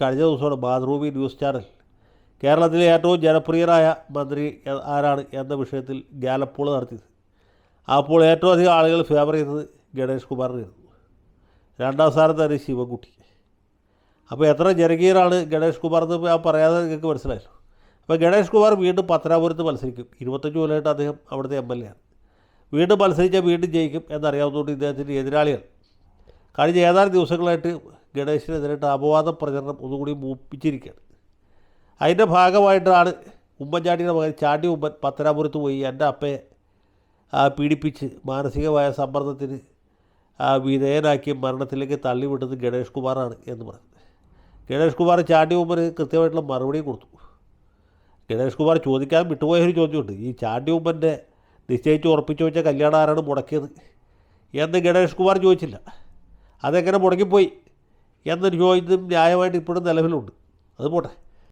കഴിഞ്ഞ ദിവസമാണ് Mathrubhumi news channel കേരളത്തിലെ ഏറ്റവും ജനപ്രിയനായ മന്ത്രി ആരാണ് എന്ന വിഷയത്തിൽ ഗാലപ്പ് പോൾ നടത്തിയത്. അപ്പോൾ ഏറ്റവും അധികം ആളുകൾ ഫേവർ ചെയ്തത് ഗണേഷ് കുമാറിനായിരുന്നു. രണ്ടാം സ്ഥാനത്താണ് ശിവൻകുട്ടി. അപ്പോൾ എത്ര ജനകീയനാണ് ഗണേഷ് കുമാർ എന്ന് ഞാൻ പറയാതെ നിങ്ങൾക്ക് മനസ്സിലായല്ലോ. അപ്പോൾ ഗണേഷ് കുമാർ വീണ്ടും പത്തനാപുരത്ത് മത്സരിക്കും. 25 കൊല്ലമായിട്ട് അദ്ദേഹം അവിടുത്തെ MLA ആണ്. വീണ്ടും മത്സരിച്ചാൽ വീണ്ടും ജയിക്കും എന്നറിയാവുന്നതുകൊണ്ട് ഇദ്ദേഹത്തിൻ്റെ എതിരാളികൾ കഴിഞ്ഞ ഏതാനും ദിവസങ്ങളായിട്ട് ഗണേശിനെതിരായിട്ട് അപവാദ പ്രചരണം ഒന്നുകൂടി മൂപ്പിച്ചിരിക്കുകയാണ്. അതിൻ്റെ ഭാഗമായിട്ടാണ് ഉമ്മൻചാണ്ടിയുടെ മകൻ ചാണ്ടി ഉമ്മൻ പത്തനാപുരത്ത് പോയി എൻ്റെ അപ്പയെ പീഡിപ്പിച്ച് മാനസികമായ സമ്മർദ്ദത്തിന് വിധേയനാക്കി മരണത്തിലേക്ക് തള്ളിവിട്ടത് ഗണേഷ് കുമാറാണ് എന്ന് പറയുന്നത്. ഗണേഷ് കുമാർ ചാണ്ടി ഉമ്മന് കൃത്യമായിട്ടുള്ള മറുപടിയും കൊടുത്തു. ഗണേഷ് കുമാർ ചോദിക്കാൻ വിട്ടുപോയൊരു ചോദ്യമുണ്ട്. ഈ ചാണ്ടി ഉമ്മൻ്റെ നിശ്ചയിച്ച് ഉറപ്പിച്ചു വെച്ച കല്യാണം ആരാണ് മുടക്കിയത് എന്ന് ഗണേഷ് കുമാർ ചോദിച്ചില്ല. അതെങ്ങനെ മുടങ്ങിപ്പോയി എന്നൊരു ചോദ്യം ന്യായമായിട്ട് ഇപ്പോഴും നിലവിലുണ്ട്. അത് പോട്ടെ.